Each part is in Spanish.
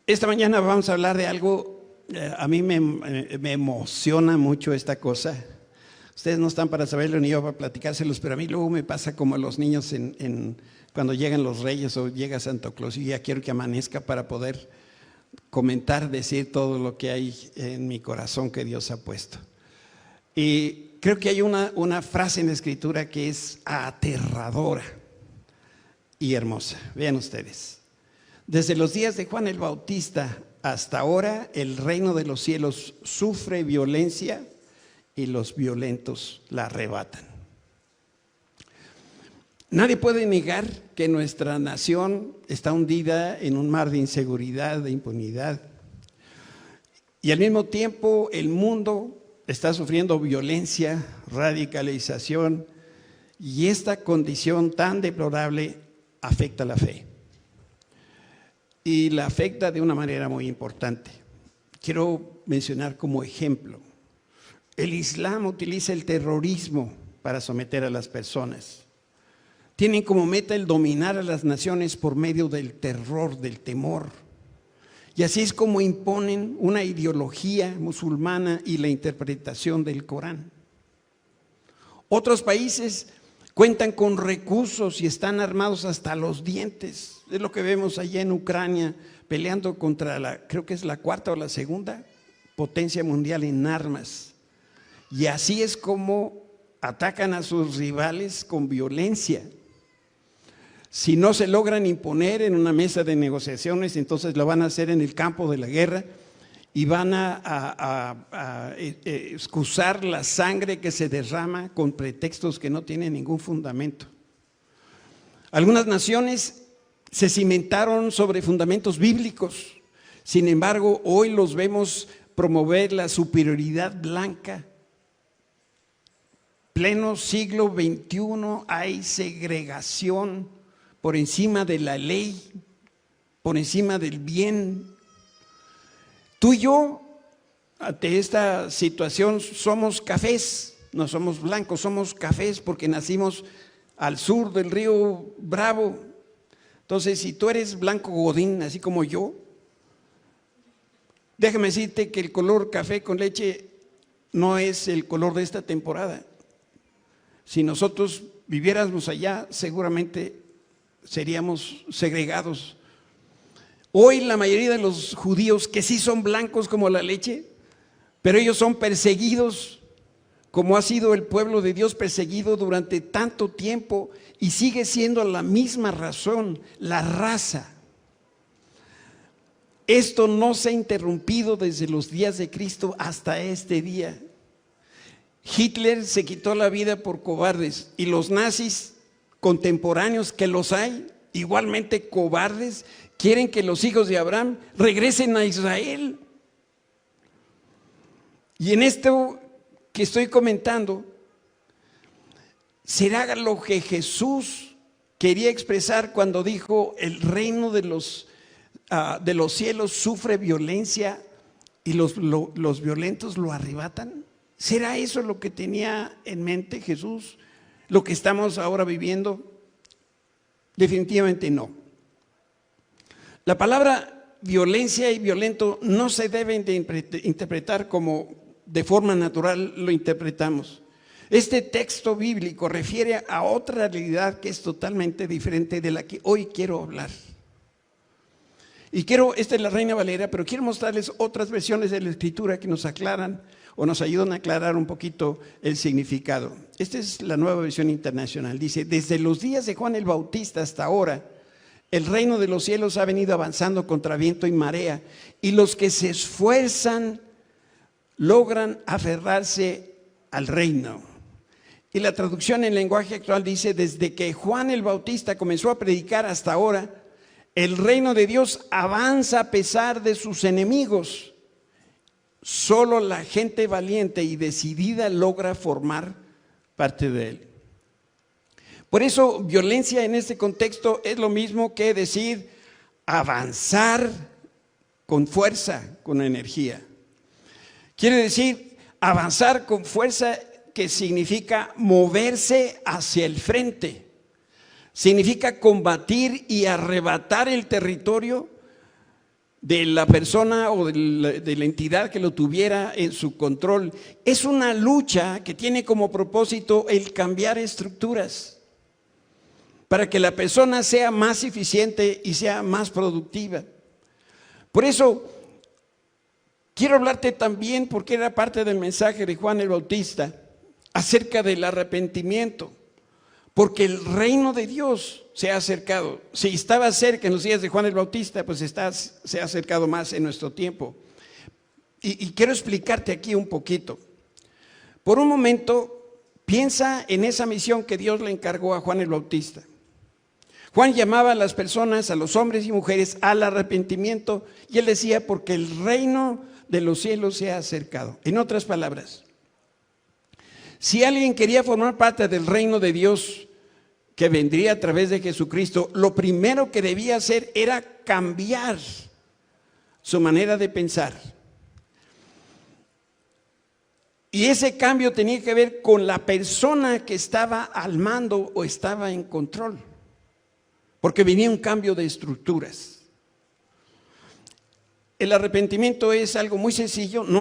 Esta mañana vamos a hablar de algo, a mí me emociona mucho esta cosa. Ustedes no están para saberlo ni yo para platicárselos, pero a mí luego me pasa como a los niños cuando llegan los Reyes o llega Santa Claus y ya quiero que amanezca para poder comentar, decir todo lo que hay en mi corazón que Dios ha puesto. Y creo que hay una frase en la Escritura que es aterradora y hermosa. Vean ustedes. Desde los días de Juan el Bautista hasta ahora, el reino de los cielos sufre violencia y los violentos la arrebatan. Nadie puede negar que nuestra nación está hundida en un mar de inseguridad, de impunidad. Y al mismo tiempo el mundo está sufriendo violencia, radicalización, y esta condición tan deplorable afecta la fe. Y la afecta de una manera muy importante. Quiero mencionar como ejemplo, el Islam utiliza el terrorismo para someter a las personas. Tienen como meta el dominar a las naciones por medio del terror, del temor. Y así es como imponen una ideología musulmana y la interpretación del Corán. Otros países cuentan con recursos y están armados hasta los dientes. Es lo que vemos allá en Ucrania, peleando contra creo que es la cuarta o la segunda potencia mundial en armas. Y así es como atacan a sus rivales con violencia. Si no se logran imponer en una mesa de negociaciones, entonces lo van a hacer en el campo de la guerra y van a excusar la sangre que se derrama con pretextos que no tienen ningún fundamento. Algunas naciones se cimentaron sobre fundamentos bíblicos, sin embargo, hoy los vemos promover la superioridad blanca. Pleno siglo XXI hay segregación por encima de la ley, por encima del bien. Tú y yo, ante esta situación, somos cafés, no somos blancos, somos cafés porque nacimos al sur del río Bravo. Entonces, si tú eres blanco godín, así como yo, déjame decirte que el color café con leche no es el color de esta temporada. Si nosotros viviéramos allá, seguramente seríamos segregados. Hoy la mayoría de los judíos que sí son blancos como la leche, pero ellos son perseguidos como ha sido el pueblo de Dios perseguido durante tanto tiempo y sigue siendo la misma razón, la raza. Esto no se ha interrumpido desde los días de Cristo hasta este día. Hitler se quitó la vida por cobardes y los nazis contemporáneos, que los hay, igualmente cobardes, quieren que los hijos de Abraham regresen a Israel. Y en esto que estoy comentando, será lo que Jesús quería expresar cuando dijo: el reino de los cielos sufre violencia y los violentos lo arrebatan. ¿Será eso lo que tenía en mente Jesús? ¿Lo que estamos ahora viviendo? Definitivamente no. La palabra violencia y violento no se deben de interpretar como de forma natural lo interpretamos. Este texto bíblico refiere a otra realidad que es totalmente diferente de la que hoy quiero hablar. Y esta es la Reina Valera, pero quiero mostrarles otras versiones de la Escritura que nos aclaran o nos ayudan a aclarar un poquito el significado. Esta es la Nueva Versión Internacional. Dice: desde los días de Juan el Bautista hasta ahora, el reino de los cielos ha venido avanzando contra viento y marea, y los que se esfuerzan logran aferrarse al reino. Y la traducción en lenguaje actual dice: desde que Juan el Bautista comenzó a predicar hasta ahora, el reino de Dios avanza a pesar de sus enemigos. Solo la gente valiente y decidida logra formar parte de él. Por eso, violencia en este contexto es lo mismo que decir avanzar con fuerza, con energía. Quiere decir avanzar con fuerza, que significa moverse hacia el frente. Significa combatir y arrebatar el territorio de la persona o de la entidad que lo tuviera en su control. Es una lucha que tiene como propósito el cambiar estructuras para que la persona sea más eficiente y sea más productiva. Por eso quiero hablarte también, porque era parte del mensaje de Juan el Bautista, acerca del arrepentimiento, porque el reino de Dios se ha acercado. Si estaba cerca en los días de Juan el Bautista, pues se ha acercado más en nuestro tiempo. Y quiero explicarte aquí un poquito. Por un momento, piensa en esa misión que Dios le encargó a Juan el Bautista. Juan llamaba a las personas, a los hombres y mujeres, al arrepentimiento, y él decía, porque el reino de los cielos se ha acercado. En otras palabras, si alguien quería formar parte del reino de Dios que vendría a través de Jesucristo, lo primero que debía hacer era cambiar su manera de pensar. Y ese cambio tenía que ver con la persona que estaba al mando o estaba en control, porque venía un cambio de estructuras. El arrepentimiento es algo muy sencillo, no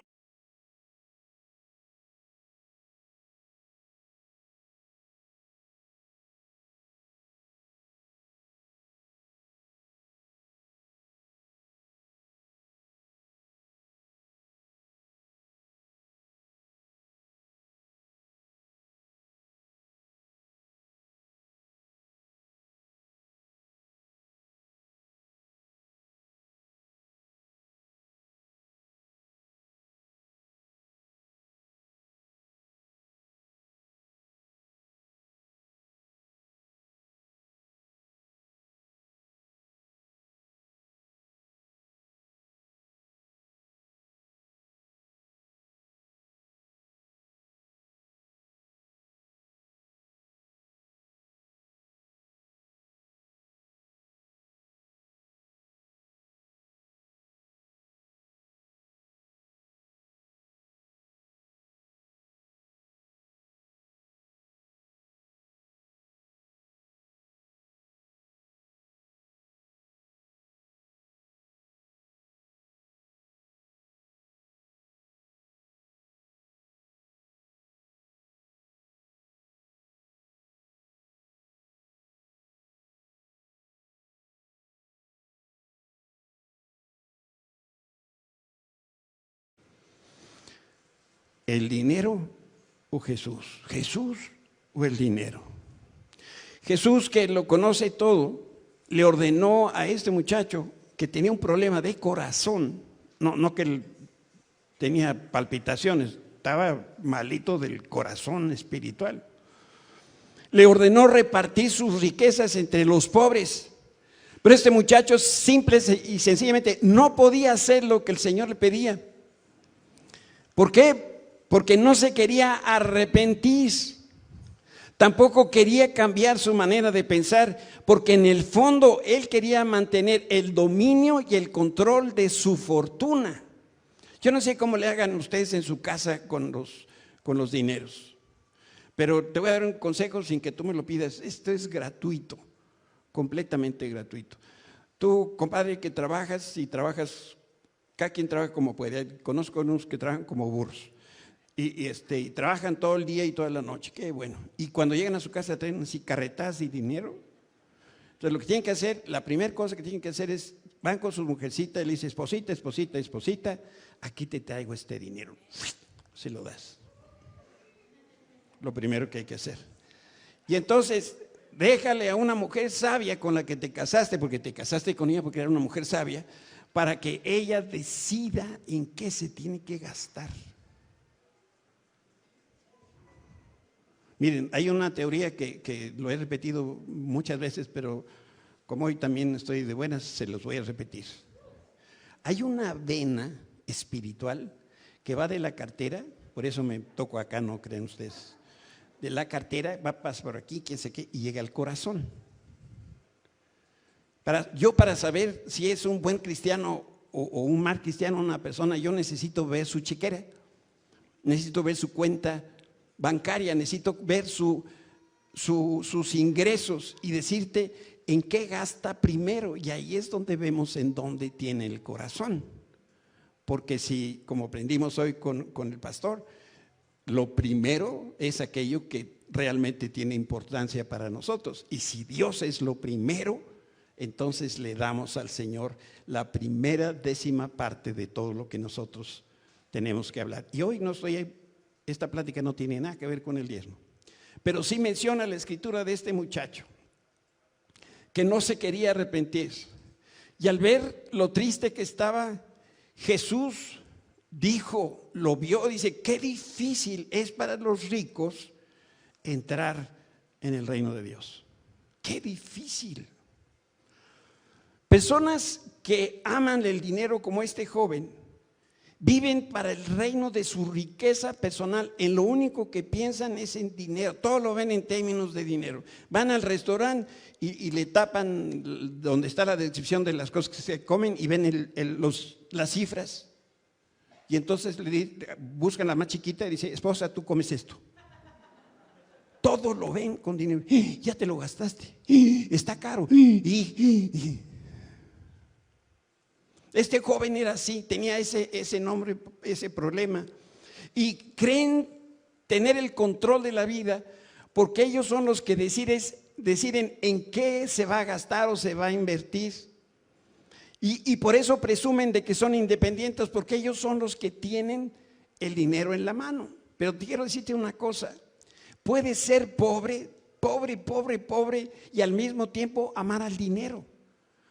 el dinero o Jesús, Jesús o el dinero. Jesús, que lo conoce todo, le ordenó a este muchacho que tenía un problema de corazón, no que él tenía palpitaciones, estaba malito del corazón espiritual. Le ordenó repartir sus riquezas entre los pobres, pero este muchacho simple y sencillamente no podía hacer lo que el Señor le pedía. ¿Por qué? Porque no se quería arrepentir, tampoco quería cambiar su manera de pensar, porque en el fondo él quería mantener el dominio y el control de su fortuna. Yo no sé cómo le hagan ustedes en su casa con los dineros, pero te voy a dar un consejo sin que tú me lo pidas. Esto es gratuito, completamente gratuito. Tú, compadre, que trabajas y trabajas, cada quien trabaja como puede. Conozco unos que trabajan como burros. Y trabajan todo el día y toda la noche, qué bueno. Y cuando llegan a su casa traen así carretas y dinero. Entonces lo que tienen que hacer, la primera cosa que tienen que hacer es, van con su mujercita y le dicen, esposita, esposita, esposita, aquí te traigo este dinero. Se lo das. Lo primero que hay que hacer. Y entonces, déjale a una mujer sabia con la que te casaste, porque te casaste con ella porque era una mujer sabia, para que ella decida en qué se tiene que gastar. Miren, hay una teoría que lo he repetido muchas veces, pero como hoy también estoy de buenas, se los voy a repetir. Hay una vena espiritual que va de la cartera, por eso me toco acá, no creen ustedes, de la cartera, va a pasar por aquí, quién sé qué, y llega al corazón. Para saber si es un buen cristiano o un mal cristiano una persona, yo necesito ver su chequera, necesito ver su cuenta bancaria, necesito ver sus ingresos y decirte en qué gasta primero, y ahí es donde vemos en dónde tiene el corazón. Porque si, como aprendimos hoy con el pastor, lo primero es aquello que realmente tiene importancia para nosotros. Y si Dios es lo primero, entonces le damos al Señor la primera décima parte de todo lo que nosotros tenemos que hablar. Y hoy esta plática no tiene nada que ver con el diezmo, pero sí menciona la escritura de este muchacho que no se quería arrepentir. Y al ver lo triste que estaba, Jesús dijo, lo vio, dice, qué difícil es para los ricos entrar en el reino de Dios. Qué difícil. Personas que aman el dinero como este joven, viven para el reino de su riqueza personal. En lo único que piensan es en dinero. Todo lo ven en términos de dinero. Van al restaurante y le tapan donde está la descripción de las cosas que se comen y ven las cifras. Y entonces buscan la más chiquita y dice, esposa, tú comes esto. Todo lo ven con dinero. Ya te lo gastaste. Está caro. Este joven era así, tenía ese nombre, ese problema. Y creen tener el control de la vida porque ellos son los que deciden en qué se va a gastar o se va a invertir. Y por eso presumen de que son independientes, porque ellos son los que tienen el dinero en la mano. Pero te quiero decirte una cosa, puedes ser pobre y al mismo tiempo amar al dinero.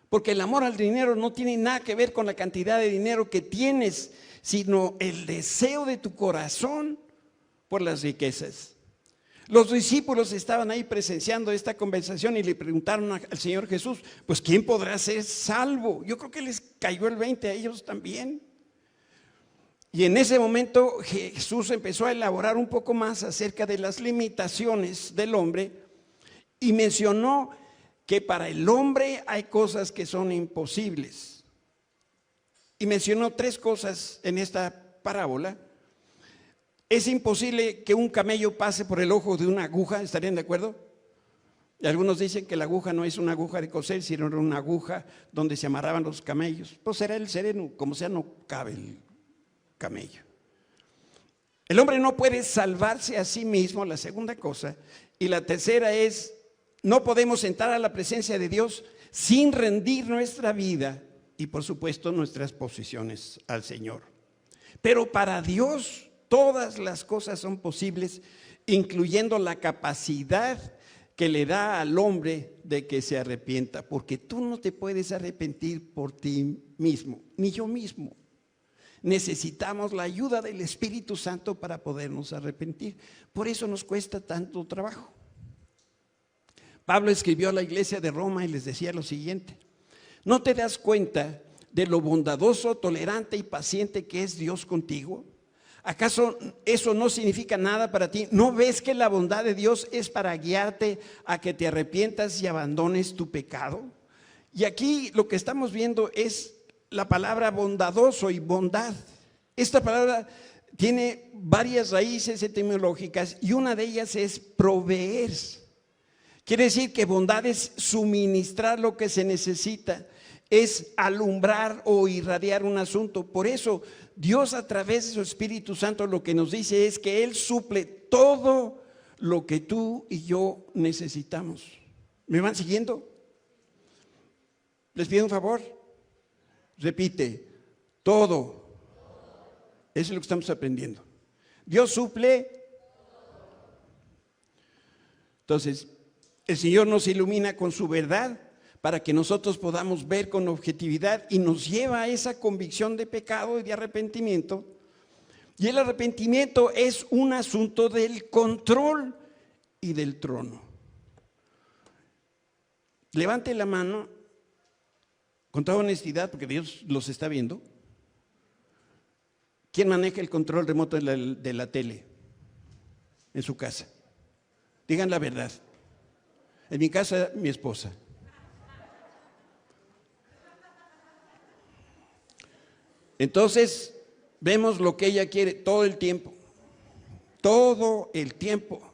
Porque el amor al dinero no tiene nada que ver con la cantidad de dinero que tienes, sino el deseo de tu corazón por las riquezas. Los discípulos estaban ahí presenciando esta conversación y le preguntaron al Señor Jesús, pues ¿quién podrá ser salvo? Yo creo que les cayó el 20 a ellos también. Y en ese momento Jesús empezó a elaborar un poco más acerca de las limitaciones del hombre y mencionó que para el hombre hay cosas que son imposibles. Y mencionó 3 cosas en esta parábola. Es imposible que un camello pase por el ojo de una aguja, ¿estarían de acuerdo? Y algunos dicen que la aguja no es una aguja de coser, sino una aguja donde se amarraban los camellos. Pues será el sereno, como sea, no cabe el camello. El hombre no puede salvarse a sí mismo, la segunda cosa. Y la tercera es, no podemos entrar a la presencia de Dios sin rendir nuestra vida y por supuesto nuestras posiciones al Señor. Pero para Dios todas las cosas son posibles, incluyendo la capacidad que le da al hombre de que se arrepienta, porque tú no te puedes arrepentir por ti mismo, ni yo mismo. Necesitamos la ayuda del Espíritu Santo para podernos arrepentir. Por eso nos cuesta tanto trabajo. Pablo escribió a la iglesia de Roma y les decía lo siguiente: ¿no te das cuenta de lo bondadoso, tolerante y paciente que es Dios contigo? ¿Acaso eso no significa nada para ti? ¿No ves que la bondad de Dios es para guiarte a que te arrepientas y abandones tu pecado? Y aquí lo que estamos viendo es la palabra bondadoso y bondad. Esta palabra tiene varias raíces etimológicas y una de ellas es proveer. Quiere decir que bondad es suministrar lo que se necesita, es alumbrar o irradiar un asunto. Por eso Dios, a través de su Espíritu Santo, lo que nos dice es que Él suple todo lo que tú y yo necesitamos. ¿Me van siguiendo? Les pido un favor. Repite, todo. Eso es lo que estamos aprendiendo. Dios suple. Entonces, el Señor nos ilumina con su verdad para que nosotros podamos ver con objetividad y nos lleva a esa convicción de pecado y de arrepentimiento. Y el arrepentimiento es un asunto del control y del trono. Levante la mano con toda honestidad, porque Dios los está viendo. ¿Quién maneja el control remoto de la tele en su casa? Digan la verdad. En mi casa, mi esposa. Entonces, vemos lo que ella quiere todo el tiempo. Todo el tiempo.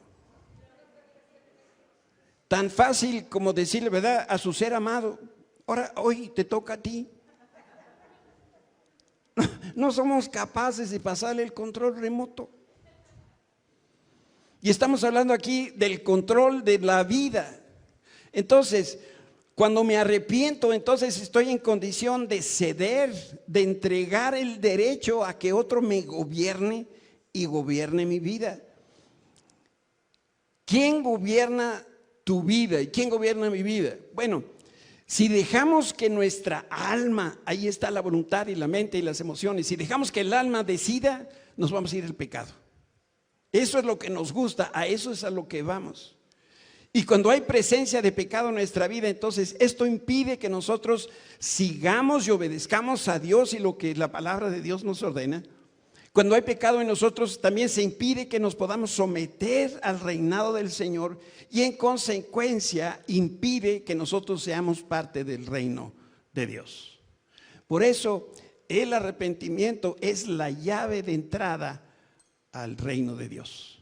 Tan fácil como decirle, ¿verdad?, a su ser amado, ahora, hoy te toca a ti. No somos capaces de pasarle el control remoto. Y estamos hablando aquí del control de la vida. Entonces, cuando me arrepiento, entonces estoy en condición de ceder, de entregar el derecho a que otro me gobierne y gobierne mi vida. ¿Quién gobierna tu vida y quién gobierna mi vida? Bueno, si dejamos que nuestra alma, ahí está la voluntad y la mente y las emociones, si dejamos que el alma decida, nos vamos a ir al pecado. Eso es lo que nos gusta, a eso es a lo que vamos. Y cuando hay presencia de pecado en nuestra vida, entonces esto impide que nosotros sigamos y obedezcamos a Dios y lo que la palabra de Dios nos ordena. Cuando hay pecado en nosotros, también se impide que nos podamos someter al reinado del Señor y en consecuencia impide que nosotros seamos parte del reino de Dios. Por eso el arrepentimiento es la llave de entrada al reino de Dios.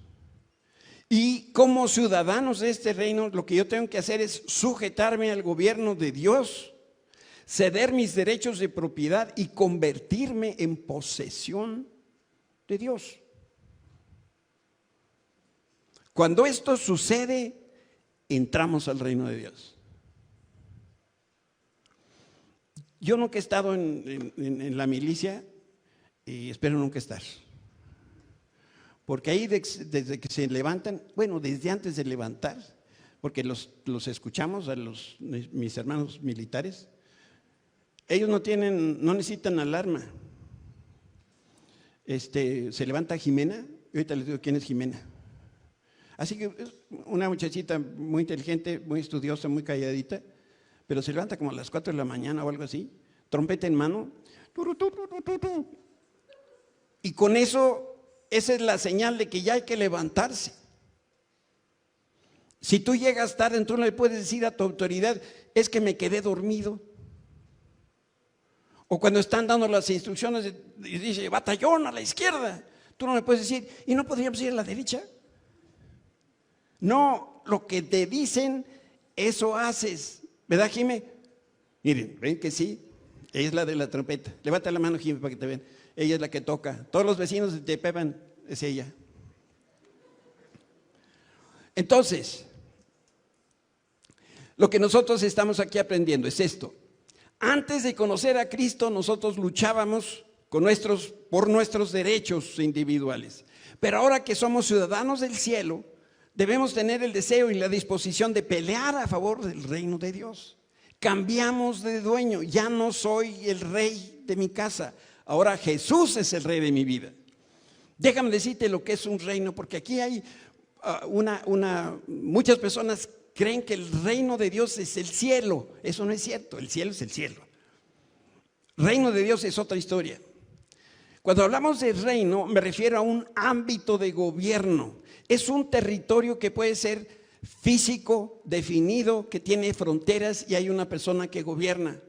Y como ciudadanos de este reino, lo que yo tengo que hacer es sujetarme al gobierno de Dios, ceder mis derechos de propiedad y convertirme en posesión de Dios. Cuando esto sucede, entramos al reino de Dios. Yo nunca he estado en la milicia y espero nunca estar. Porque ahí desde que se levantan, bueno, desde antes de levantar, porque los escuchamos a mis hermanos militares, ellos no necesitan alarma. Se levanta Jimena, y ahorita les digo quién es Jimena. Así que es una muchachita muy inteligente, muy estudiosa, muy calladita, pero se levanta como a las 4 de la mañana o algo así, trompeta en mano, y con eso, esa es la señal de que ya hay que levantarse. Si tú llegas tarde, tú no le puedes decir a tu autoridad, es que me quedé dormido. O cuando están dando las instrucciones y dice, batallón a la izquierda, tú no le puedes decir, ¿y no podríamos ir a la derecha? No, lo que te dicen, eso haces. ¿Verdad, Jimé? Miren, ven que sí, ella es la de la trompeta. Levanta la mano, Jimé, para que te vean. Ella es la que toca. Todos los vecinos de Tepepan, es ella. Entonces, lo que nosotros estamos aquí aprendiendo es esto. Antes de conocer a Cristo, nosotros luchábamos por nuestros derechos individuales. Pero ahora que somos ciudadanos del cielo, debemos tener el deseo y la disposición de pelear a favor del reino de Dios. Cambiamos de dueño, ya no soy el rey de mi casa. Ahora Jesús es el rey de mi vida. Déjame decirte lo que es un reino, porque aquí hay muchas personas creen que el reino de Dios es el cielo. Eso no es cierto, el cielo es el cielo. Reino de Dios es otra historia. Cuando hablamos de reino, me refiero a un ámbito de gobierno. Es un territorio que puede ser físico, definido, que tiene fronteras y hay una persona que gobierna.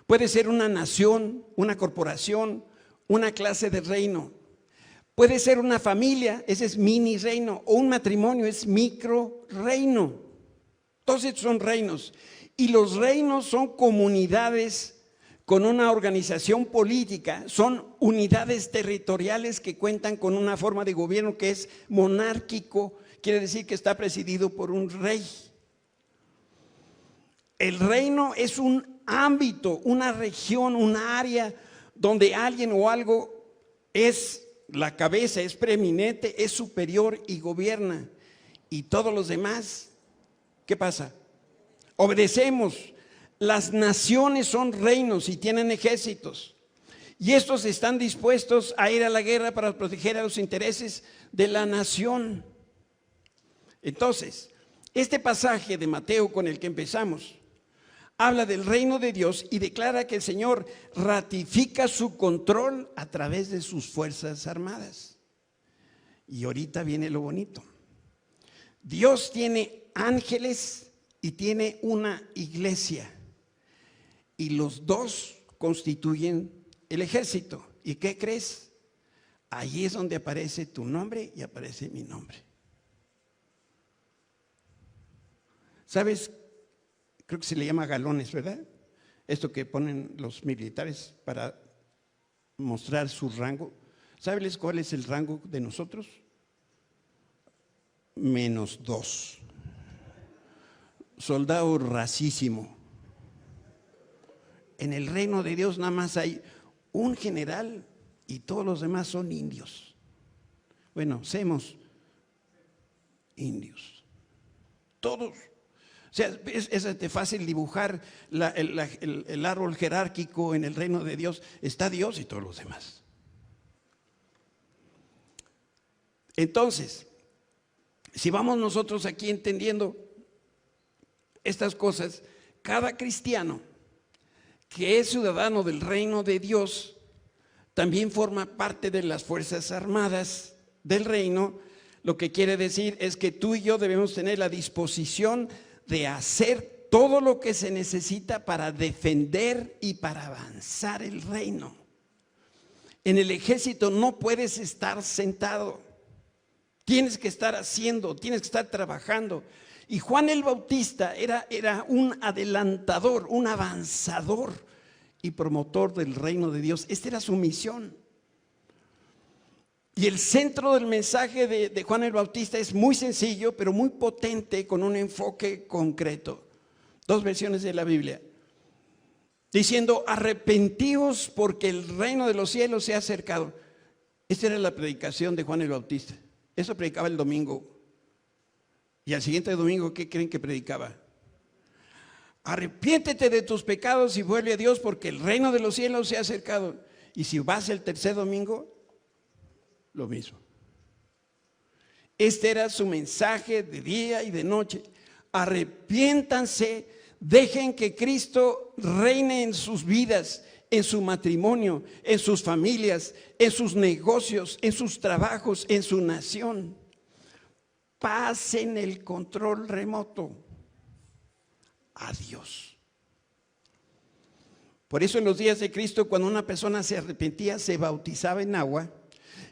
Puede ser una nación, una corporación, una clase de reino. Puede ser una familia, ese es mini reino, o un matrimonio, es micro reino. Todos estos son reinos. Y los reinos son comunidades con una organización política, son unidades territoriales que cuentan con una forma de gobierno que es monárquico, quiere decir que está presidido por un rey. El reino es un ámbito, una región, un área donde alguien o algo es la cabeza, es preeminente, es superior y gobierna. Y todos los demás, ¿qué pasa? Obedecemos. Las naciones son reinos y tienen ejércitos. Y estos están dispuestos a ir a la guerra para proteger a los intereses de la nación. Entonces, este pasaje de Mateo con el que empezamos habla del reino de Dios y declara que el Señor ratifica su control a través de sus fuerzas armadas. Y ahorita viene lo bonito. Dios tiene ángeles y tiene una iglesia. Y los dos constituyen el ejército. ¿Y qué crees? Allí es donde aparece tu nombre y aparece mi nombre. ¿Sabes? Creo que se le llama galones, ¿verdad? Esto que ponen los militares para mostrar su rango. ¿Sabes cuál es el rango de nosotros? -2. Soldado racísimo. En el reino de Dios nada más hay un general y todos los demás son indios. Bueno, somos indios. Todos. O sea, es fácil dibujar el árbol jerárquico en el reino de Dios. Está Dios y todos los demás. Entonces, si vamos nosotros aquí entendiendo estas cosas, cada cristiano que es ciudadano del reino de Dios también forma parte de las Fuerzas Armadas del reino. Lo que quiere decir es que tú y yo debemos tener la disposición de hacer todo lo que se necesita para defender y para avanzar el reino. En el ejército no puedes estar sentado, tienes que estar haciendo, tienes que estar trabajando. Y Juan el Bautista era un adelantador, un avanzador y promotor del reino de Dios. Esta era su misión. Y el centro del mensaje de Juan el Bautista es muy sencillo, pero muy potente, con un enfoque concreto. 2 versiones de la Biblia. Diciendo, arrepentíos porque el reino de los cielos se ha acercado. Esta era la predicación de Juan el Bautista. Eso predicaba el domingo. Y al siguiente domingo, ¿qué creen que predicaba? Arrepiéntete de tus pecados y vuelve a Dios porque el reino de los cielos se ha acercado. Y si vas el tercer domingo, lo mismo. Este era su mensaje de día y de noche. Arrepiéntanse, dejen que Cristo reine en sus vidas, en su matrimonio, en sus familias, en sus negocios, en sus trabajos, en su nación. Pasen el control remoto a Dios. Por eso en los días de Cristo, cuando una persona se arrepentía, se bautizaba en agua,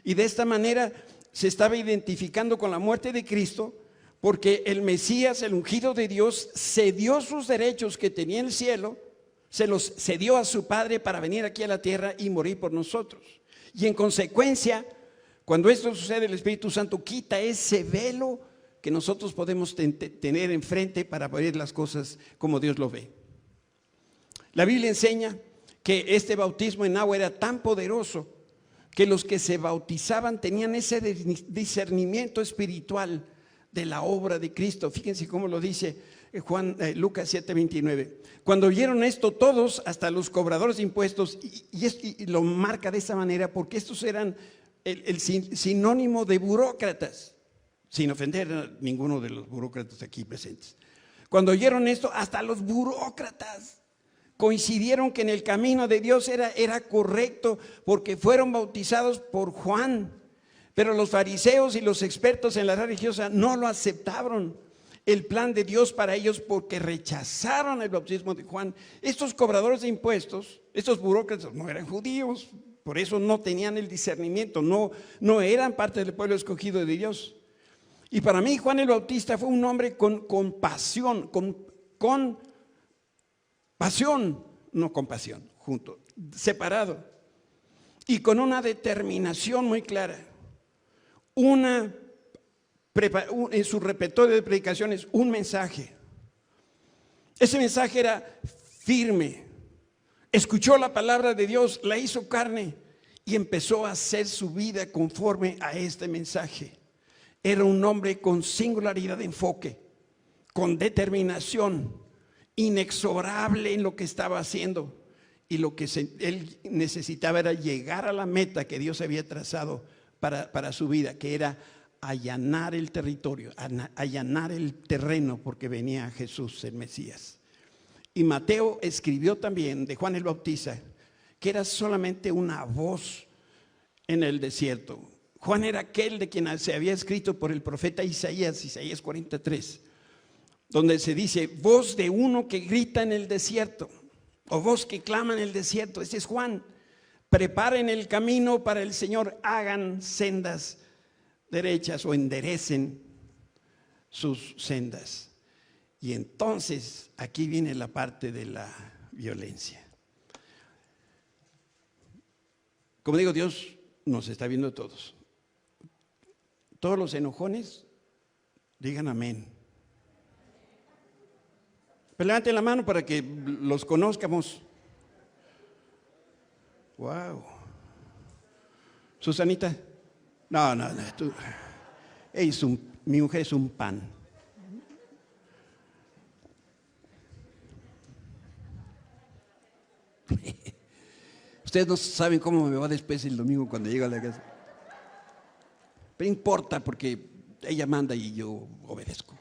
y de esta manera se estaba identificando con la muerte de Cristo, porque el Mesías, el ungido de Dios, cedió sus derechos que tenía en el cielo, se los cedió a su Padre para venir aquí a la tierra y morir por nosotros. Y en consecuencia, cuando esto sucede, el Espíritu Santo quita ese velo que nosotros podemos tener enfrente para ver las cosas como Dios lo ve. La Biblia enseña que este bautismo en agua era tan poderoso que los que se bautizaban tenían ese discernimiento espiritual de la obra de Cristo. Fíjense cómo lo dice Lucas 7:29. Cuando oyeron esto todos, hasta los cobradores de impuestos, y lo marca de esa manera porque estos eran el sinónimo de burócratas, sin ofender a ninguno de los burócratas aquí presentes. Cuando oyeron esto, hasta los burócratas coincidieron que en el camino de Dios era correcto, porque fueron bautizados por Juan. Pero los fariseos y los expertos en la área religiosa no lo aceptaron, el plan de Dios para ellos, porque rechazaron el bautismo de Juan. Estos cobradores de impuestos, estos burócratas, no eran judíos, por eso no tenían el discernimiento, no eran parte del pueblo escogido de Dios. Y para mí Juan el Bautista fue un hombre con pasión, con pasión, no compasión, junto, separado, y con una determinación muy clara. En su repertorio de predicaciones, un mensaje. Ese mensaje era firme. Escuchó la palabra de Dios, la hizo carne y empezó a hacer su vida conforme a este mensaje. Era un hombre con singularidad de enfoque, con determinación, inexorable en lo que estaba haciendo, y lo que él necesitaba era llegar a la meta que Dios había trazado para su vida, que era allanar el territorio, allanar el terreno, porque venía Jesús, el Mesías. Y Mateo escribió también de Juan el Bautista que era solamente una voz en el desierto. Juan era aquel de quien se había escrito por el profeta Isaías 43, donde se dice, voz de uno que grita en el desierto, o voz que clama en el desierto. Ese es Juan. Preparen el camino para el Señor, hagan sendas derechas o enderecen sus sendas. Y entonces aquí viene la parte de la violencia. Como digo, Dios nos está viendo a todos. Todos los enojones, digan amén. Pero levanten la mano para que los conozcamos. Wow. Susanita. No, tú. Mi mujer es un pan. Ustedes no saben cómo me va después el domingo cuando llego a la casa. Pero importa porque ella manda y yo obedezco.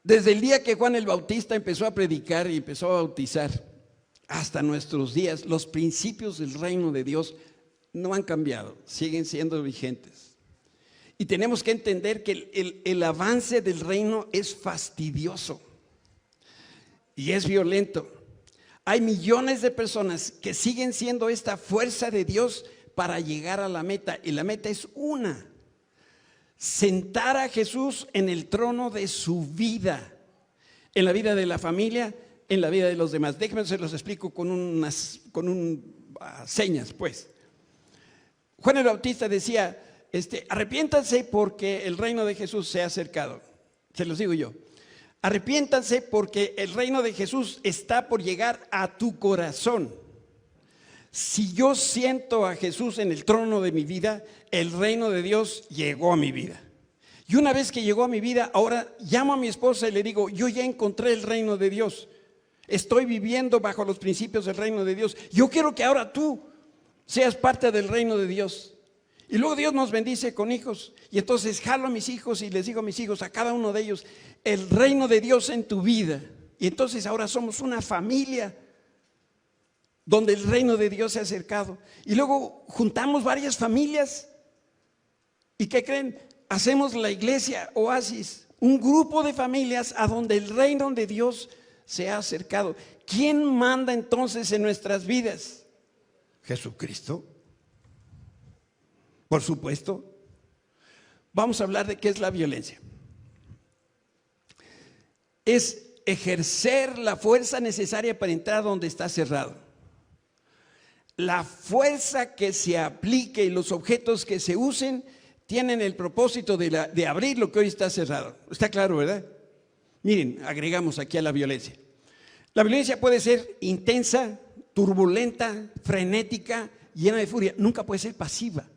Desde el día que Juan el Bautista empezó a predicar y empezó a bautizar hasta nuestros días, los principios del reino de Dios no han cambiado, siguen siendo vigentes. Y tenemos que entender que el avance del reino es fastidioso y es violento. Hay millones de personas que siguen siendo esta fuerza de Dios para llegar a la meta, y la meta es una: sentar a Jesús en el trono de su vida, en la vida de la familia, en la vida de los demás. Déjenme se los explico con señas, pues. Juan el Bautista decía, arrepiéntanse porque el reino de Jesús se ha acercado. Se los digo yo. Arrepiéntanse porque el reino de Jesús está por llegar a tu corazón. Si yo siento a Jesús en el trono de mi vida, el reino de Dios llegó a mi vida. Y una vez que llegó a mi vida, ahora llamo a mi esposa y le digo, yo ya encontré el reino de Dios. Estoy viviendo bajo los principios del reino de Dios. Yo quiero que ahora tú seas parte del reino de Dios. Y luego Dios nos bendice con hijos. Y entonces jalo a mis hijos y les digo a mis hijos, a cada uno de ellos, el reino de Dios en tu vida. Y entonces ahora somos una familia donde el reino de Dios se ha acercado. Y luego juntamos varias familias. ¿Y qué creen? Hacemos la iglesia Oasis, un grupo de familias a donde el reino de Dios se ha acercado. ¿Quién manda entonces en nuestras vidas? Jesucristo. Por supuesto. Vamos a hablar de qué es la violencia. Es ejercer la fuerza necesaria para entrar donde está cerrado. La fuerza que se aplique y los objetos que se usen tienen el propósito de abrir lo que hoy está cerrado. Está claro, ¿verdad? Miren, agregamos aquí a la violencia. La violencia puede ser intensa, turbulenta, frenética, llena de furia. Nunca puede ser pasiva.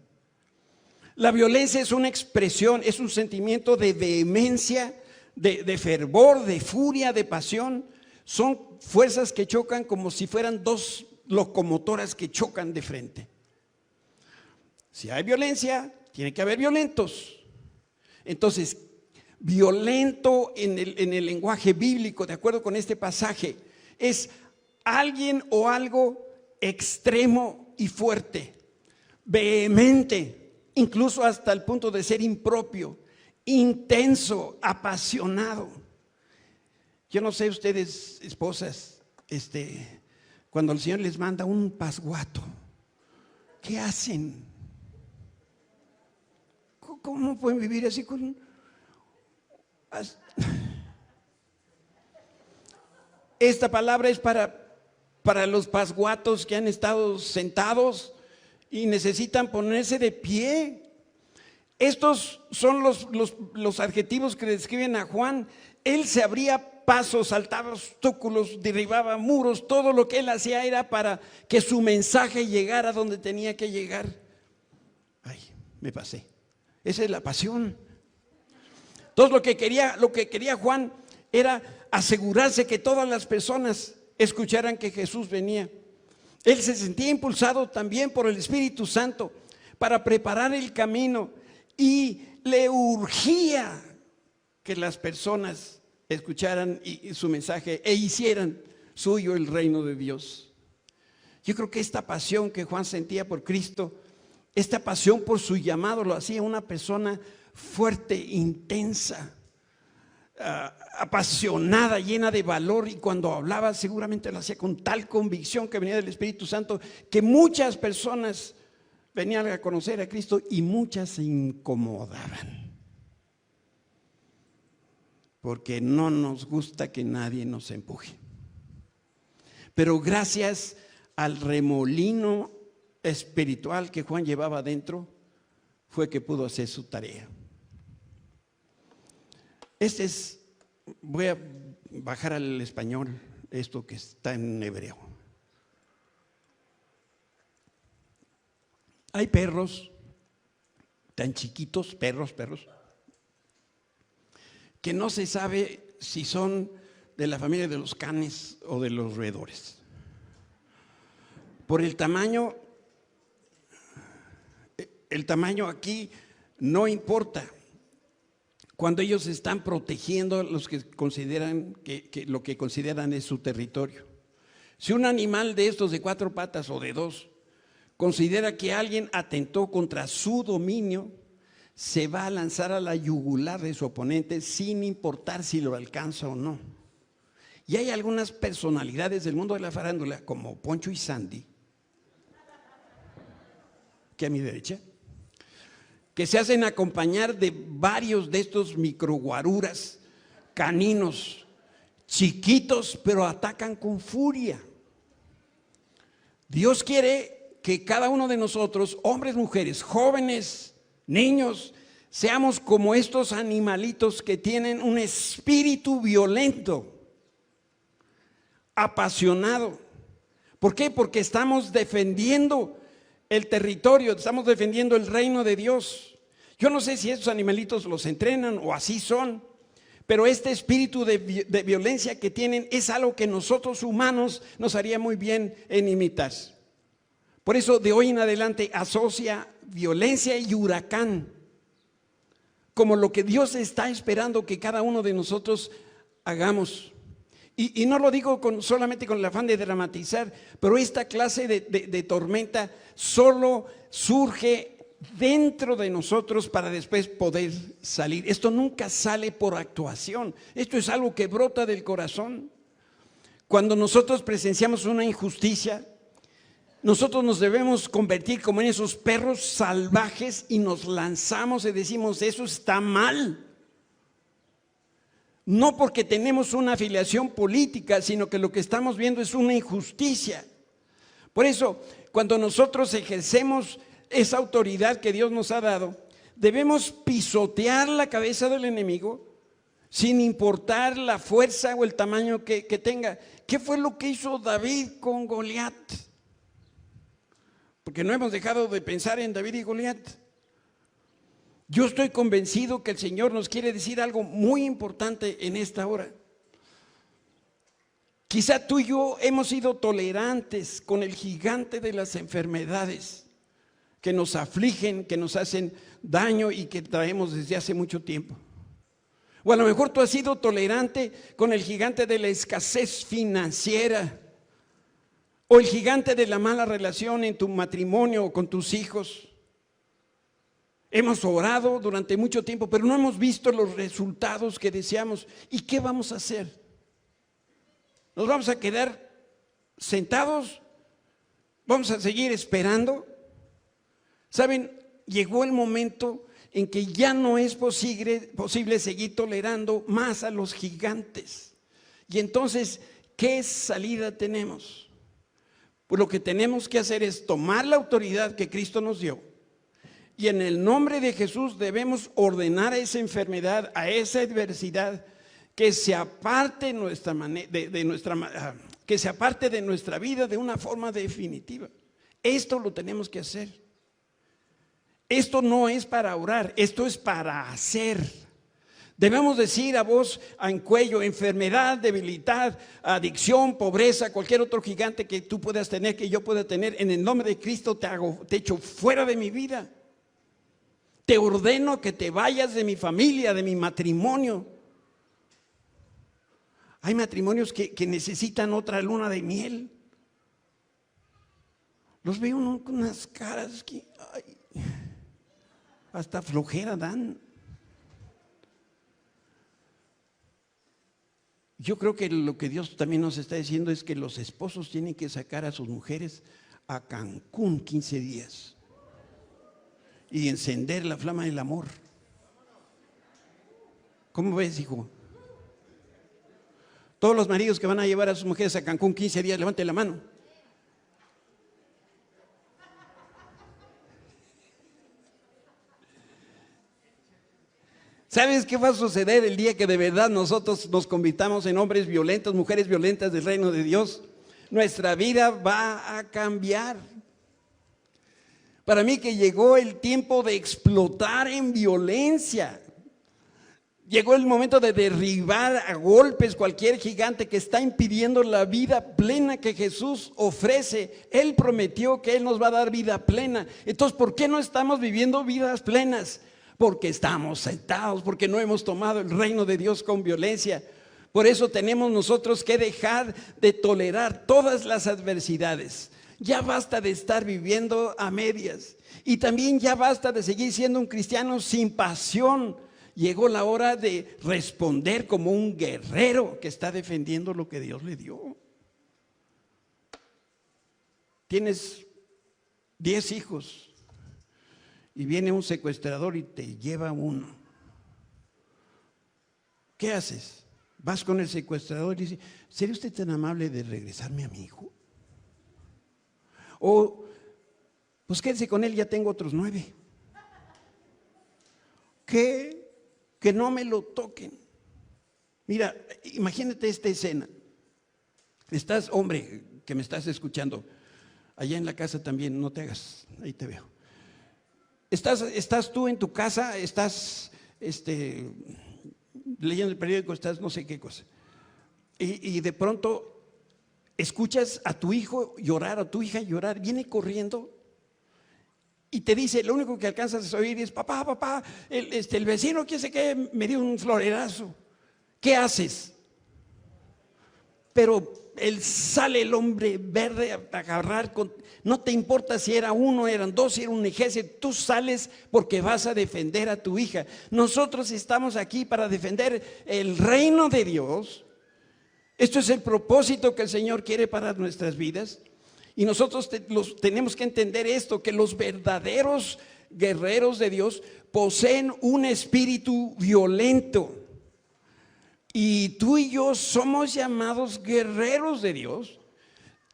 La violencia es una expresión, es un sentimiento de vehemencia, de fervor, de furia, de pasión. Son fuerzas que chocan como si fueran dos locomotoras que chocan de frente. Si hay violencia, tiene que haber violentos. Entonces, violento en el lenguaje bíblico, de acuerdo con este pasaje, es alguien o algo extremo y fuerte, vehemente, incluso hasta el punto de ser impropio, intenso, apasionado. Yo no sé ustedes, esposas, cuando el Señor les manda un pasguato, ¿qué hacen? ¿Cómo pueden vivir así con... Esta palabra es para los pasguatos que han estado sentados y necesitan ponerse de pie. Estos son los adjetivos que describen a Juan. Él se abría pasos, saltaba obstáculos, derribaba muros. Todo lo que él hacía era para que su mensaje llegara donde tenía que llegar. Ay, me pasé. Esa es la pasión. Entonces lo que quería Juan era asegurarse que todas las personas escucharan que Jesús venía. Él se sentía impulsado también por el Espíritu Santo para preparar el camino y le urgía que las personas escucharan y su mensaje e hicieran suyo el reino de Dios. Yo creo que esta pasión que Juan sentía por Cristo, esta pasión por su llamado, lo hacía una persona fuerte, intensa, apasionada, llena de valor, y cuando hablaba seguramente lo hacía con tal convicción que venía del Espíritu Santo que muchas personas venían a conocer a Cristo y muchas se incomodaban. porque no nos gusta que nadie nos empuje. Pero gracias al remolino espiritual que Juan llevaba adentro, fue que pudo hacer su tarea. Voy a bajar al español esto que está en hebreo. Hay perros tan chiquitos, perros, que no se sabe si son de la familia de los canes o de los roedores. Por el tamaño aquí no importa. Cuando ellos están protegiendo los que consideran que lo que consideran es su territorio. Si un animal de estos de 4 patas o de 2 considera que alguien atentó contra su dominio, se va a lanzar a la yugular de su oponente sin importar si lo alcanza o no. Y hay algunas personalidades del mundo de la farándula, como Poncho y Sandy, que a mi derecha, que se hacen acompañar de varios de estos microguaruras caninos, chiquitos, pero atacan con furia. Dios quiere que cada uno de nosotros, hombres, mujeres, jóvenes, niños, seamos como estos animalitos que tienen un espíritu violento, apasionado. ¿Por qué? Porque estamos defendiendo el territorio, estamos defendiendo el reino de Dios. Yo no sé si estos animalitos los entrenan o así son, pero este espíritu de violencia que tienen es algo que nosotros humanos nos haría muy bien en imitar. Por eso de hoy en adelante asocia violencia y huracán como lo que Dios está esperando que cada uno de nosotros hagamos. Y no lo digo solamente con el afán de dramatizar, pero esta clase de tormenta solo surge dentro de nosotros para después poder salir. Esto nunca sale por actuación, esto es algo que brota del corazón. Cuando nosotros presenciamos una injusticia, nosotros nos debemos convertir como en esos perros salvajes y nos lanzamos y decimos, eso está mal. No porque tenemos una afiliación política, sino que lo que estamos viendo es una injusticia. Por eso, cuando nosotros ejercemos esa autoridad que Dios nos ha dado, debemos pisotear la cabeza del enemigo sin importar la fuerza o el tamaño que tenga. ¿Qué fue lo que hizo David con Goliat? Porque no hemos dejado de pensar en David y Goliat. Yo estoy convencido que el Señor nos quiere decir algo muy importante en esta hora. Quizá tú y yo hemos sido tolerantes con el gigante de las enfermedades que nos afligen, que nos hacen daño y que traemos desde hace mucho tiempo. O a lo mejor tú has sido tolerante con el gigante de la escasez financiera, o el gigante de la mala relación en tu matrimonio o con tus hijos. Hemos orado durante mucho tiempo, pero no hemos visto los resultados que deseamos. ¿Y qué vamos a hacer? ¿Nos vamos a quedar sentados? ¿Vamos a seguir esperando? ¿Saben? Llegó el momento en que ya no es posible seguir tolerando más a los gigantes. Y entonces, ¿qué salida tenemos? Pues lo que tenemos que hacer es tomar la autoridad que Cristo nos dio y en el nombre de Jesús debemos ordenar a esa enfermedad, a esa adversidad, que se aparte que se aparte de nuestra vida de una forma definitiva. Esto lo tenemos que hacer. Esto no es para orar, esto es para hacer. Debemos decir a voz en cuello: enfermedad, debilidad, adicción, pobreza, cualquier otro gigante que tú puedas tener, que yo pueda tener, en el nombre de Cristo te echo fuera de mi vida. Te ordeno que te vayas de mi familia, de mi matrimonio. Hay matrimonios que necesitan otra luna de miel. Los veo con unas caras que hasta flojera dan. Yo creo que lo que Dios también nos está diciendo es que los esposos tienen que sacar a sus mujeres a Cancún 15 días y encender la flama del amor. ¿Cómo ves, hijo? Todos los maridos que van a llevar a sus mujeres a Cancún 15 días, levanten la mano. ¿Sabes qué va a suceder el día que de verdad nosotros nos convirtamos en hombres violentos, mujeres violentas del reino de Dios? Nuestra vida va a cambiar. Para mí que llegó el tiempo de explotar en violencia. Llegó el momento de derribar a golpes cualquier gigante que está impidiendo la vida plena que Jesús ofrece. Él prometió que Él nos va a dar vida plena. Entonces, ¿por qué no estamos viviendo vidas plenas? Porque estamos sentados, porque no hemos tomado el reino de Dios con violencia. Por eso tenemos nosotros que dejar de tolerar todas las adversidades. Ya basta de estar viviendo a medias. Y también ya basta de seguir siendo un cristiano sin pasión. Llegó la hora de responder como un guerrero que está defendiendo lo que Dios le dio. Tienes 10 hijos y viene un secuestrador y te lleva uno. ¿Qué haces? Vas con el secuestrador y dices, ¿sería usted tan amable de regresarme a mi hijo? O, pues quédese con él, ya tengo otros 9. ¿Qué? Que no me lo toquen. Mira, imagínate esta escena. Estás, hombre, que me estás escuchando, allá en la casa también, no te hagas, ahí te veo. Estás tú en tu casa, estás leyendo el periódico, estás no sé qué cosa. Y de pronto escuchas a tu hijo llorar, a tu hija llorar, viene corriendo y te dice, lo único que alcanzas a oír es, papá, el vecino, quién sé qué, me dio un florerazo. ¿Qué haces? Pero sale el hombre verde a agarrar, no te importa si era uno, eran dos, si era un ejército, tú sales porque vas a defender a tu hija. Nosotros estamos aquí para defender el reino de Dios. Esto es el propósito que el Señor quiere para nuestras vidas. Y nosotros tenemos que entender esto, que los verdaderos guerreros de Dios poseen un espíritu violento. Y tú y yo somos llamados guerreros de Dios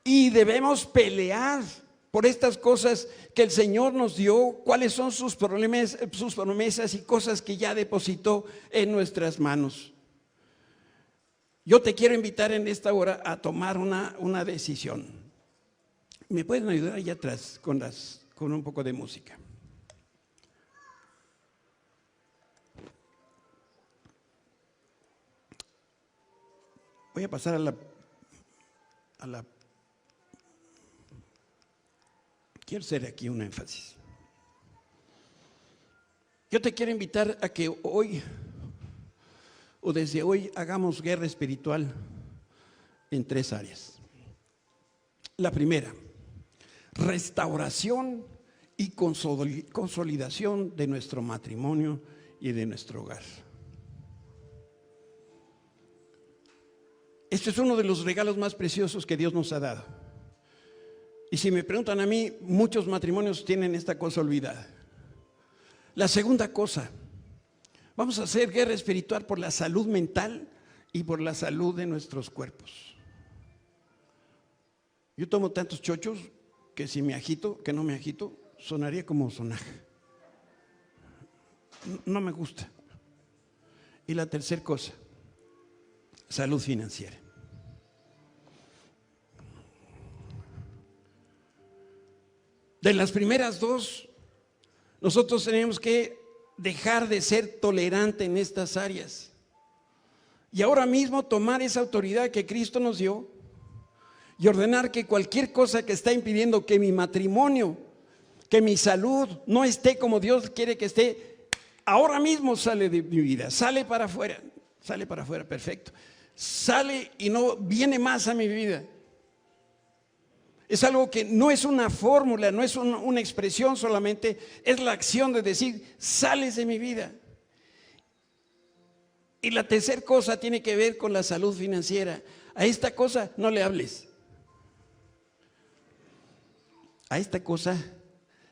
y debemos pelear por estas cosas que el Señor nos dio, cuáles son sus promesas y cosas que ya depositó en nuestras manos. Yo te quiero invitar en esta hora a tomar una decisión. ¿Me pueden ayudar allá atrás con un poco de música? Voy a pasar a la. Quiero hacer aquí un énfasis. Yo te quiero invitar a que hoy, o desde hoy, hagamos guerra espiritual en 3 áreas. La primera, restauración y consolidación de nuestro matrimonio y de nuestro hogar. Este es uno de los regalos más preciosos que Dios nos ha dado. Y si me preguntan a mí, muchos matrimonios tienen esta cosa olvidada. La segunda cosa, vamos a hacer guerra espiritual por la salud mental y por la salud de nuestros cuerpos. Yo tomo tantos chochos que si me agito, que no me agito, sonaría como sonaja. No me gusta. Y la tercera cosa, salud financiera. De las primeras dos, nosotros tenemos que dejar de ser tolerante en estas áreas. Y ahora mismo tomar esa autoridad que Cristo nos dio y ordenar que cualquier cosa que está impidiendo que mi matrimonio, que mi salud no esté como Dios quiere que esté, ahora mismo sale de mi vida, sale para afuera, perfecto. Sale y no viene más a mi vida. Es algo que no es una fórmula, no es una expresión solamente, es la acción de decir, sales de mi vida. Y la tercera cosa tiene que ver con la salud financiera. A esta cosa no le hables. A esta cosa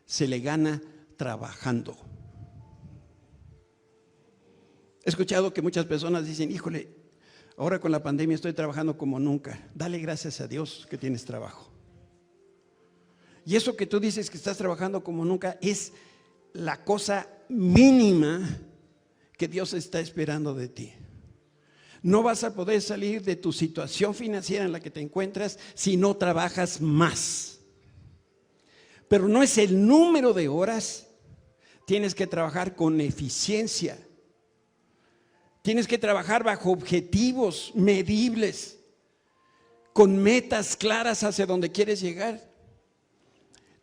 se le gana trabajando. He escuchado que muchas personas dicen, híjole, Ahora con la pandemia estoy trabajando como nunca. Dale gracias a Dios que tienes trabajo. Y eso que tú dices que estás trabajando como nunca es la cosa mínima que Dios está esperando de ti. No vas a poder salir de tu situación financiera en la que te encuentras si no trabajas más. Pero no es el número de horas, tienes que trabajar con eficiencia. Tienes que trabajar bajo objetivos medibles, con metas claras hacia donde quieres llegar.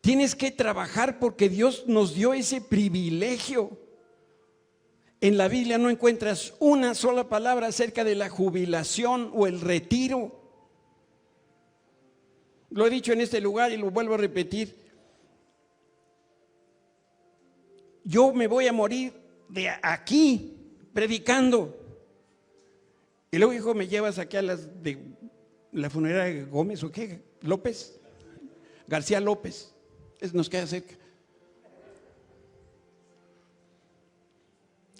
Tienes que trabajar porque Dios nos dio ese privilegio. En la Biblia no encuentras una sola palabra acerca de la jubilación o el retiro. Lo he dicho en este lugar y lo vuelvo a repetir. Yo me voy a morir de aquí predicando. Y luego, hijo, me llevas aquí a las de la funeraria Gómez o qué, López, García López, nos queda cerca.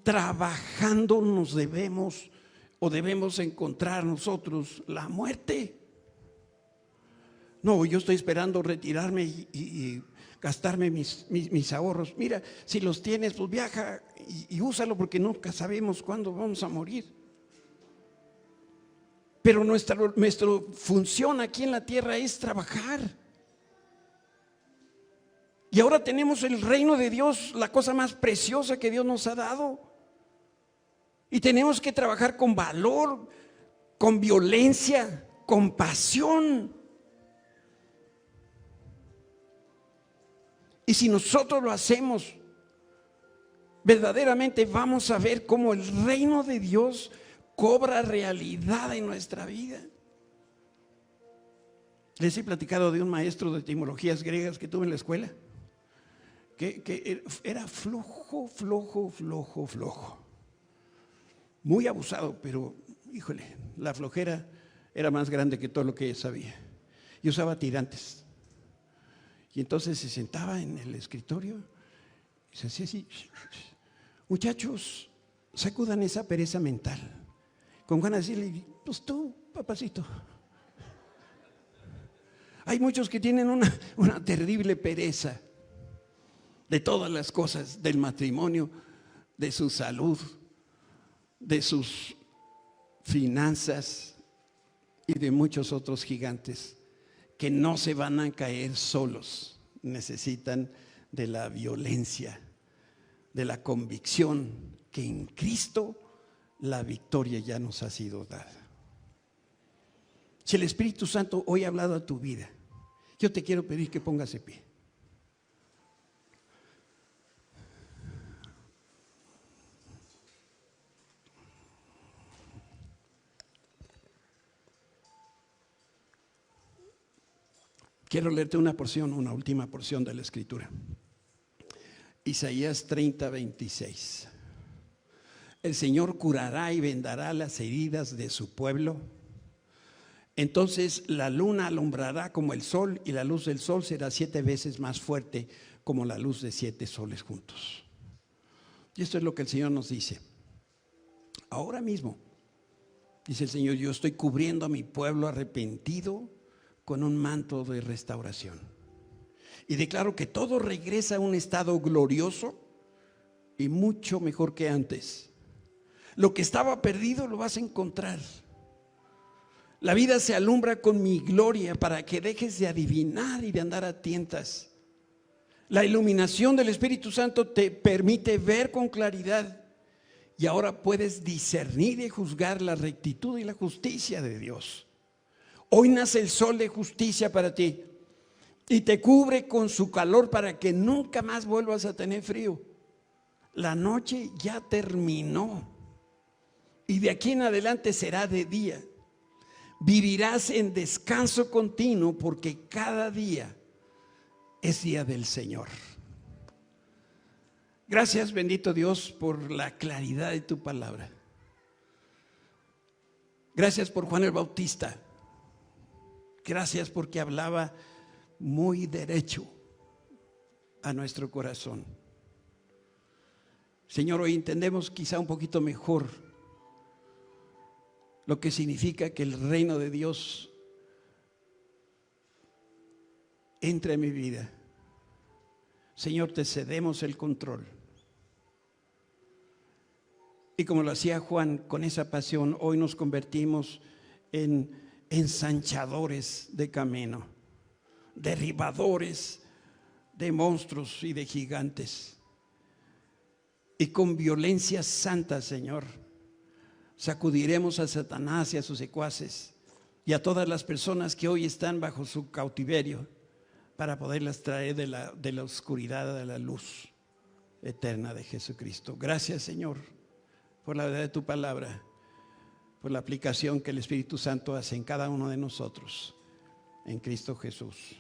Trabajando nos debemos encontrar nosotros la muerte. No, yo estoy esperando retirarme y gastarme mis ahorros. Mira, si los tienes, pues viaja y úsalo porque nunca sabemos cuándo vamos a morir. Pero nuestra función aquí en la tierra es trabajar. Y ahora tenemos el reino de Dios, la cosa más preciosa que Dios nos ha dado. Y tenemos que trabajar con valor, con violencia, con pasión. Y si nosotros lo hacemos, verdaderamente vamos a ver cómo el reino de Dios cobra realidad en nuestra vida. Les he platicado de un maestro de etimologías griegas que tuve en la escuela, que era flojo. Muy abusado, pero híjole, la flojera era más grande que todo lo que sabía. Y usaba tirantes. Y entonces se sentaba en el escritorio y se hacía así: muchachos, sacudan esa pereza mental. Con ganas de decirle: pues tú, papacito. Hay muchos que tienen una terrible pereza de todas las cosas, del matrimonio, de su salud, de sus finanzas y de muchos otros gigantes que no se van a caer solos. Necesitan de la violencia, de la convicción que en Cristo la victoria ya nos ha sido dada. Si el Espíritu Santo hoy ha hablado a tu vida, yo te quiero pedir que pongas de pie. Quiero leerte una última porción de la Escritura. Isaías 30:26. El Señor curará y vendará las heridas de su pueblo. Entonces la luna alumbrará como el sol y la luz del sol será 7 veces más fuerte como la luz de 7 soles juntos. Y esto es lo que el Señor nos dice. Ahora mismo, dice el Señor, yo estoy cubriendo a mi pueblo arrepentido con un manto de restauración. Y declaro que todo regresa a un estado glorioso y mucho mejor que antes. Lo que estaba perdido lo vas a encontrar. La vida se alumbra con mi gloria para que dejes de adivinar y de andar a tientas. La iluminación del Espíritu Santo te permite ver con claridad y ahora puedes discernir y juzgar la rectitud y la justicia de Dios. Hoy nace el sol de justicia para ti y te cubre con su calor para que nunca más vuelvas a tener frío. La noche ya terminó y de aquí en adelante será de día. Vivirás en descanso continuo porque cada día es día del Señor. Gracias, bendito Dios, por la claridad de tu palabra. Gracias por Juan el Bautista. Gracias porque hablaba muy derecho a nuestro corazón. Señor, hoy entendemos quizá un poquito mejor lo que significa que el reino de Dios entre en mi vida. Señor, te cedemos el control. Y como lo hacía Juan con esa pasión, hoy nos convertimos en ensanchadores de camino, derribadores de monstruos y de gigantes. Y con violencia santa, Señor, sacudiremos a Satanás y a sus secuaces y a todas las personas que hoy están bajo su cautiverio para poderlas traer de la oscuridad a la luz eterna de Jesucristo. Gracias, Señor, por la verdad de tu palabra, por la aplicación que el Espíritu Santo hace en cada uno de nosotros, en Cristo Jesús.